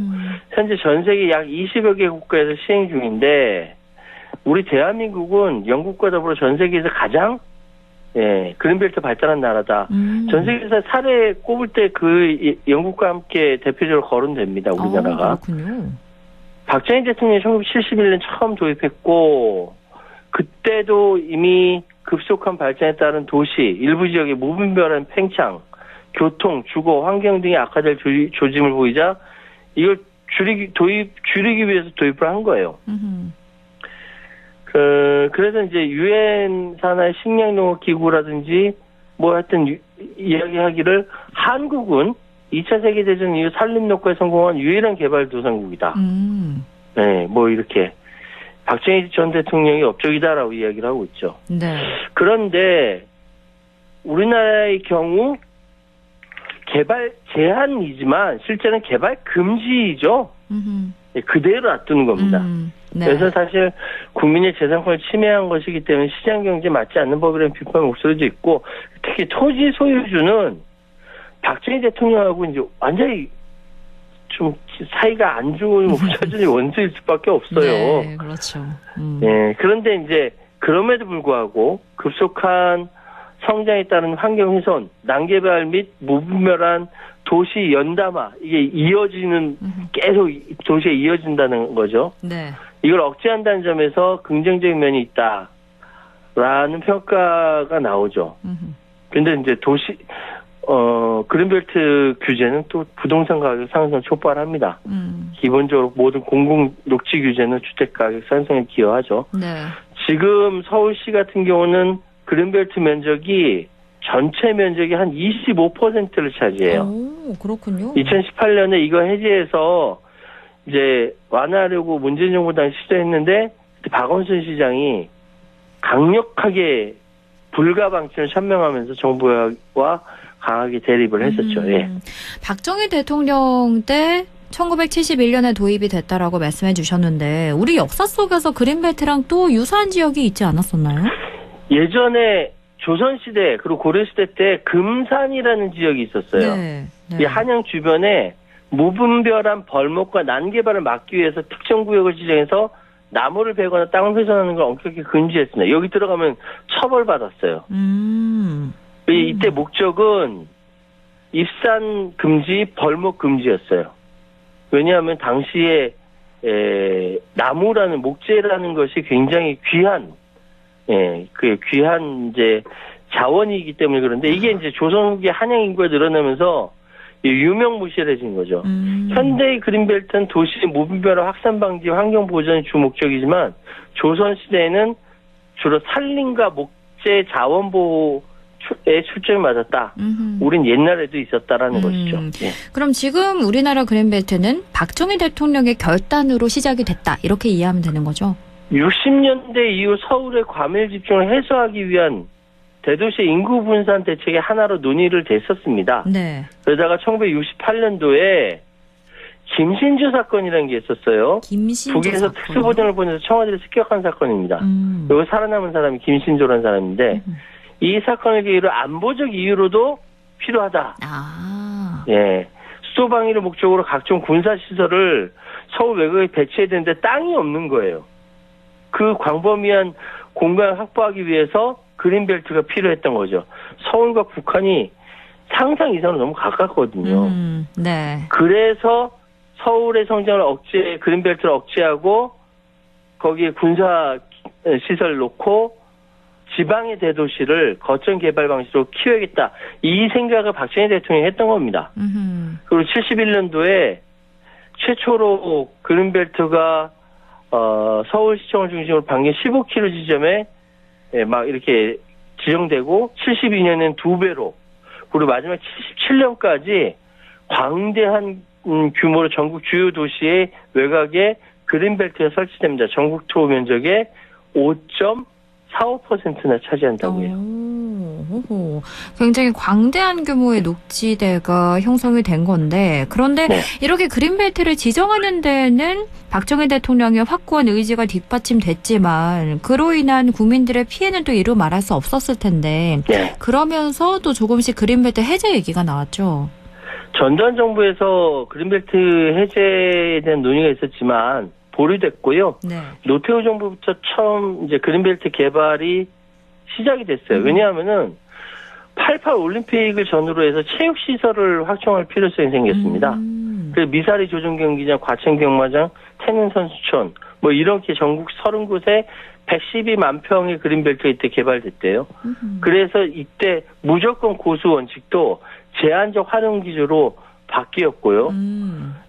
현재 전 세계 약 20여 개 국가에서 시행 중인데 우리 대한민국은 영국과 더불어 전 세계에서 가장 그린벨트 발달한 나라다. 전 세계에서 사례 꼽을 때 그 영국과 함께 대표적으로 거론됩니다. 우리나라가. 그렇군요. 박정희 대통령이 1971년 처음 도입했고 그때도 이미 급속한 발전에 따른 도시, 일부 지역의 무분별한 팽창, 교통, 주거, 환경 등이 악화될 조짐을 보이자 이걸 줄이기 위해서 도입을 한 거예요. 그래서 이제 유엔 산하의 식량농업기구라든지 뭐 하여튼 이야기하기를 한국은 2차 세계대전 이후 산림녹화에 성공한 유일한 개발도상국이다. 네, 뭐 이렇게 박정희 전 대통령이 업적이다라고 이야기를 하고 있죠. 네. 그런데 우리나라의 경우 개발 제한이지만 실제는 개발 금지죠. 네, 그대로 놔두는 겁니다. 네. 그래서 사실 국민의 재산권을 침해한 것이기 때문에 시장경제에 맞지 않는 법이라는 비판 목소리도 있고, 특히 토지 소유주는 박정희 대통령하고 이제 완전히 좀 사이가 안 좋은 목사준이 원수일 수밖에 없어요. 네, 그렇죠. 네, 그런데 이제 그럼에도 불구하고 급속한 성장에 따른 환경 훼손, 난개발 및 무분별한 도시 연담화, 이게 이어지는, 계속 도시에 이어진다는 거죠. 네. 이걸 억제한다는 점에서 긍정적인 면이 있다라는 평가가 나오죠. 근데 이제 그린벨트 규제는 또 부동산 가격 상승 촉발합니다. 기본적으로 모든 공공 녹지 규제는 주택 가격 상승에 기여하죠. 네. 지금 서울시 같은 경우는 그린벨트 면적이 전체 면적이 한 25%를 차지해요. 오, 그렇군요. 2018년에 이거 해제해서 이제 완화하려고 문재인 정부 당시 시도했는데 박원순 시장이 강력하게 불가 방침을 천명하면서 정부와 강하게 대립을 했었죠. 예. 박정희 대통령 때 1971년에 도입이 됐다라고 말씀해 주셨는데 우리 역사 속에서 그린벨트랑 또 유사한 지역이 있지 않았었나요? 예전에 조선시대 그리고 고려시대 때 금산이라는 지역이 있었어요. 네, 네. 이 한양 주변에 무분별한 벌목과 난개발을 막기 위해서 특정 구역을 지정해서 나무를 베거나 땅을 훼손하는 걸 엄격히 금지했습니다. 여기 들어가면 처벌받았어요. 이때 목적은 입산 금지, 벌목 금지였어요. 왜냐하면 당시에 나무라는 목재라는 것이 굉장히 귀한 이제 자원이기 때문에 그런데 이게 이제 조선 후기 한양 인구가 늘어나면서 유명무실해진 거죠. 현대의 그린벨트는 도시 무분별한 확산 방지, 환경 보전이 주 목적이지만 조선 시대에는 주로 산림과 목재 자원 보호에 초점이 맞았다. 우린 옛날에도 있었다라는 것이죠. 예. 그럼 지금 우리나라 그린벨트는 박정희 대통령의 결단으로 시작이 됐다. 이렇게 이해하면 되는 거죠? 60년대 이후 서울의 과밀 집중을 해소하기 위한 대도시 인구 분산 대책의 하나로 논의를 됐었습니다. 네. 그러다가 1968년도에 김신조 사건이라는 게 있었어요. 북에서 특수보전을 보내서 청와대를 습격한 사건입니다. 여기 살아남은 사람이 김신조라는 사람인데 이 사건을 계기로 안보적 이유로도 필요하다. 예, 수도 방위를 목적으로 각종 군사 시설을 서울 외곽에 배치해야 되는데 땅이 없는 거예요. 그 광범위한 공간을 확보하기 위해서 그린벨트가 필요했던 거죠. 서울과 북한이 상상 이상으로 너무 가깝거든요. 네. 그래서 서울의 성장을 그린벨트를 억제하고 거기에 군사 시설을 놓고 지방의 대도시를 거점 개발 방식으로 키워야겠다. 이 생각을 박정희 대통령이 했던 겁니다. 그리고 71년도에 최초로 그린벨트가 서울시청을 중심으로 반경 15km 지점에 막 이렇게 지정되고 72년엔 2배로 그리고 마지막 77년까지 광대한 규모로 전국 주요 도시의 외곽에 그린벨트가 설치됩니다. 전국 토 면적의 5.45%나 차지한다고 해요. 굉장히 광대한 규모의 녹지대가 형성이 된 건데 그런데 이렇게 그린벨트를 지정하는 데는 박정희 대통령의 확고한 의지가 뒷받침됐지만 그로 인한 국민들의 피해는 또 이루 말할 수 없었을 텐데 그러면서 또 조금씩 그린벨트 해제 얘기가 나왔죠. 전두환 정부에서 그린벨트 해제에 대한 논의가 있었지만 보류됐고요. 노태우 정부부터 처음 이제 그린벨트 개발이 시작이 됐어요. 왜냐하면은 88 올림픽을 전후로 해서 체육시설을 확충할 필요성이 생겼습니다. 그래서 미사리 조정 경기장, 과천 경마장, 태릉 선수촌 뭐 이렇게 전국 30곳에 112만 평의 그린벨트가 이때 개발됐대요. 그래서 이때 무조건 고수 원칙도 제한적 활용 기조로 바뀌었고요.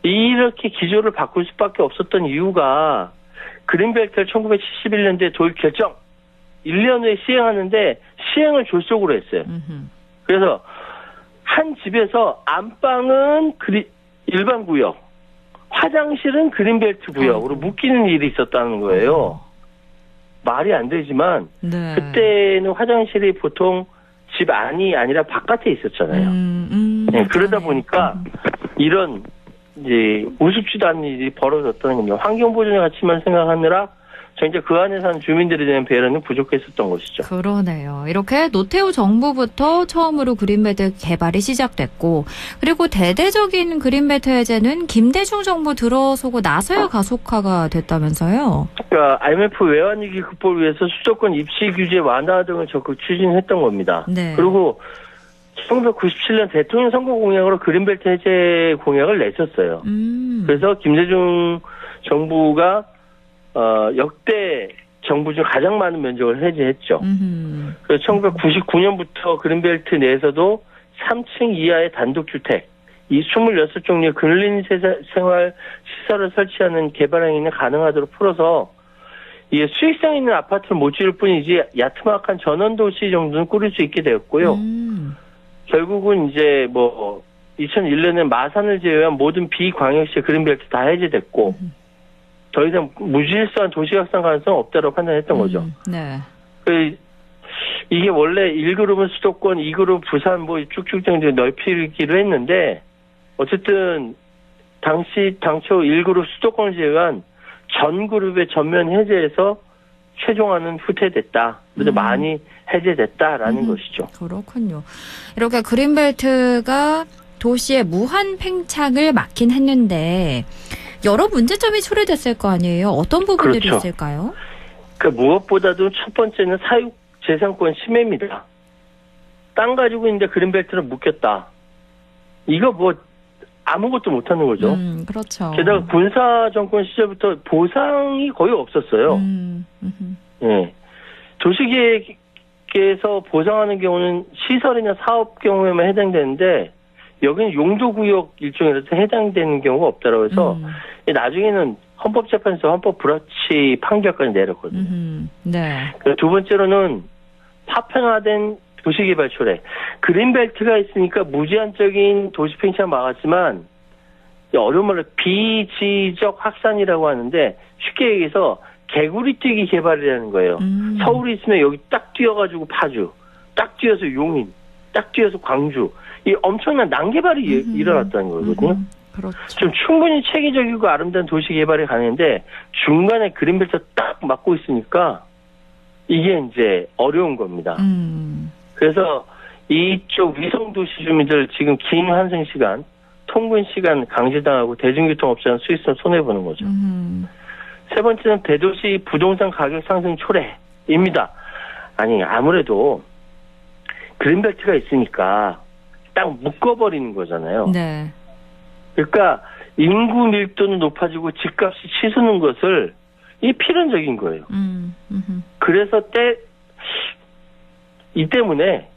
이렇게 기조를 바꿀 수밖에 없었던 이유가 그린벨트를 1971년도에 도입 결정 1년 후에 시행하는데 시행을 졸속으로 했어요. 그래서 한 집에서 안방은 일반 구역, 화장실은 그린벨트 구역으로 묶이는 일이 있었다는 거예요. 말이 안 되지만 네. 그때는 화장실이 보통 집 안이 아니라 바깥에 있었잖아요. 네, 그러다 보니까 이런 이제 우습지도 않은 일이 벌어졌다는 겁니다. 환경 보존의 가치만 생각하느라 정작 그 안에 사는 주민들에 대한 배려는 부족했었던 것이죠. 그러네요. 이렇게 노태우 정부부터 처음으로 그린벨트 개발이 시작됐고, 그리고 대대적인 그린벨트 해제는 김대중 정부 들어서고 나서야 가속화가 됐다면서요? 그러니까 IMF 외환위기 극복을 위해서 수도권 입시 규제 완화 등을 적극 추진했던 겁니다. 네. 그리고 1997년 대통령 선거 공약으로 그린벨트 해제 공약을 냈었어요. 그래서 김대중 정부가 역대 정부 중 가장 많은 면적을 해제했죠. 그래서 1999년부터 그린벨트 내에서도 3층 이하의 단독주택, 이 26종류의 근린 생활 시설을 설치하는 개발 행위는 가능하도록 풀어서 이게 수익성 있는 아파트를 못 지을 뿐이지 야트막한 전원도시 정도는 꾸릴 수 있게 되었고요. 결국은 이제 2001년에 마산을 제외한 모든 비광역시 그린벨트 다 해제됐고 더 이상 무질서한 도시 확산 가능성 없다고 판단했던 거죠. 네. 이게 원래 1그룹은 수도권, 2그룹 부산 쭉쭉 정도 넓히기로 했는데 어쨌든 당초 1그룹 수도권을 제외한 전 그룹의 전면 해제에서 최종화는 후퇴됐다. 그래서 많이 해제됐다라는 것이죠. 그렇군요. 이렇게 그린벨트가 도시의 무한 팽창을 막긴 했는데 여러 문제점이 초래됐을 거 아니에요? 어떤 부분들이 그렇죠. 있을까요? 무엇보다도 첫 번째는 사육 재산권 침해입니다. 땅 가지고 있는데 그린벨트를 묶였다. 이거 아무것도 못하는 거죠. 그렇죠. 게다가 군사 정권 시절부터 보상이 거의 없었어요. 예. 도시계획에서 보상하는 경우는 시설이나 사업 경우에만 해당되는데 여기는 용도구역 일종이라서 해당되는 경우가 없다고 해서 나중에는 헌법재판소 헌법 불합치 판결까지 내렸거든요. 네. 두 번째로는 파편화된 도시개발 초래. 그린벨트가 있으니까 무제한적인 도시 팽창 막았지만 어려운 말로 비지적 확산이라고 하는데 쉽게 얘기해서 개구리 뛰기 개발이라는 거예요. 서울이 있으면 여기 딱 뛰어가지고 파주, 딱 뛰어서 용인, 딱 뛰어서 광주. 이 엄청난 난개발이 일어났다는 거거든요. 그렇죠. 좀 충분히 체계적이고 아름다운 도시 개발이 가능한데 중간에 그린벨트 딱 막고 있으니까 이게 이제 어려운 겁니다. 그래서 이쪽 위성도시 주민들 지금 긴 환승 시간, 통근 시간 강제당하고 대중교통업자는 수익성 손해보는 거죠. 세 번째는 대도시 부동산 가격 상승 초래입니다. 아니 아무래도 그린벨트가 있으니까 딱 묶어버리는 거잖아요. 네. 그러니까 인구 밀도는 높아지고 집값이 치솟는 것을 이 필연적인 거예요. 그래서 이 때문에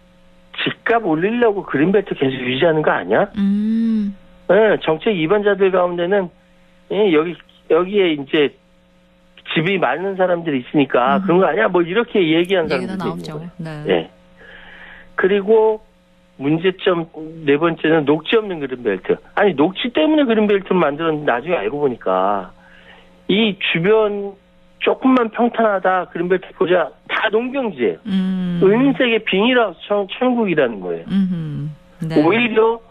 집값 올리려고 그린벨트 계속 유지하는 거 아니야? 네, 정책 위반자들 가운데는 여기에 이제 집이 많은 사람들이 있으니까 그런 거 아니야? 이렇게 얘기한 사람들이 있는 거예요. 네. 네. 그리고 문제점 네 번째는 녹지 없는 그린벨트. 아니 녹지 때문에 그린벨트를 만들었는데 나중에 알고 보니까 이 주변 조금만 평탄하다 그린벨트 보자 다 농경지예요. 은색의 비닐하우스 천국이라는 거예요. 네. 오히려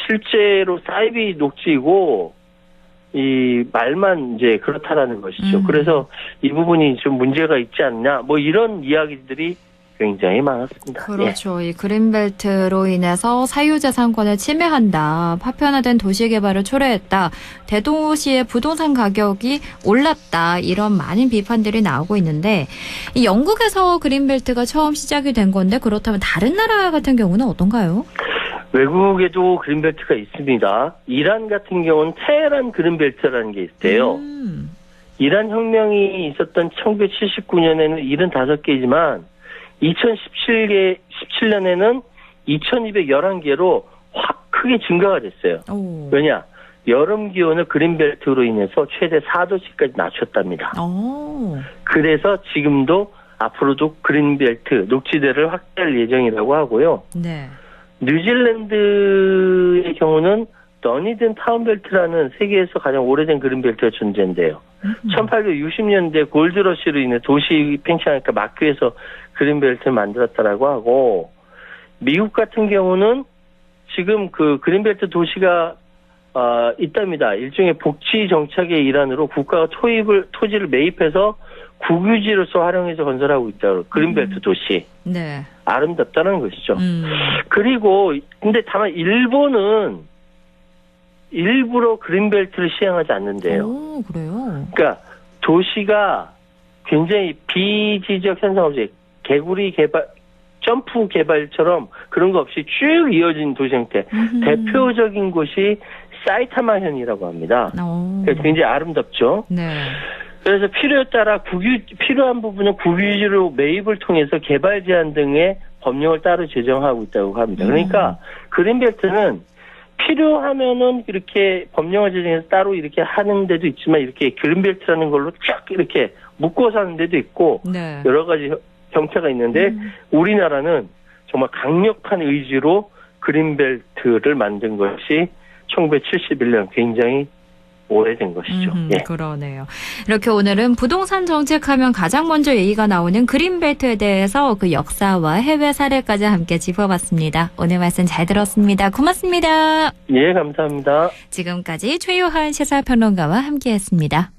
실제로 사이비 녹지이고 이 말만 이제 그렇다라는 것이죠. 그래서 이 부분이 좀 문제가 있지 않냐 이런 이야기들이 굉장히 많았습니다. 그렇죠. 이 그린벨트로 인해서 사유재산권을 침해한다. 파편화된 도시개발을 초래했다. 대도시의 부동산 가격이 올랐다. 이런 많은 비판들이 나오고 있는데 이 영국에서 그린벨트가 처음 시작이 된 건데 그렇다면 다른 나라 같은 경우는 어떤가요? 외국에도 그린벨트가 있습니다. 이란 같은 경우는 테헤란 그린벨트라는 게 있대요. 이란 혁명이 있었던 1979년에는 75개지만 2017년에는 2211개로 확 크게 증가가 됐어요. 왜냐? 여름 기온을 그린벨트로 인해서 최대 4도씨까지 낮췄답니다. 그래서 지금도 앞으로도 그린벨트, 녹지대를 확대할 예정이라고 하고요. 네. 뉴질랜드의 경우는 더니든 타운벨트라는 세계에서 가장 오래된 그린벨트가 존재한대요. 1860년대 골드러시로 인해 도시 팽창하니까 막교에서 그린벨트를 만들었다라고 하고, 미국 같은 경우는 지금 그 그린벨트 도시가 있답니다. 일종의 복지 정착의 일환으로 국가가 토지를 매입해서 국유지로서 활용해서 건설하고 있다. 그린벨트 도시. 네. 아름답다는 것이죠. 그리고 근데 다만 일본은 일부러 그린벨트를 시행하지 않는데요. 오, 그래요? 그러니까 도시가 굉장히 비지적 현상 없이 개구리 개발, 점프 개발처럼 그런 거 없이 쭉 이어진 도시 형태. 대표적인 곳이 사이타마현이라고 합니다. 그래서 굉장히 아름답죠. 네. 그래서 필요에 따라 필요한 부분은 국유지로 매입을 통해서 개발 제한 등의 법령을 따로 제정하고 있다고 합니다. 그러니까 그린벨트는 필요하면은 이렇게 법령을 제정해서 따로 이렇게 하는 데도 있지만, 이렇게 그린벨트라는 걸로 쫙 이렇게 묶어서 하는 데도 있고, 네. 여러 가지 형태가 있는데, 우리나라는 정말 강력한 의지로 그린벨트를 만든 것이 1971년 굉장히 오래된 것이죠. 예. 그러네요. 이렇게 오늘은 부동산 정책하면 가장 먼저 얘기가 나오는 그린벨트에 대해서 그 역사와 해외 사례까지 함께 짚어봤습니다. 오늘 말씀 잘 들었습니다. 고맙습니다. 예, 감사합니다. 지금까지 최유한 시사평론가와 함께했습니다.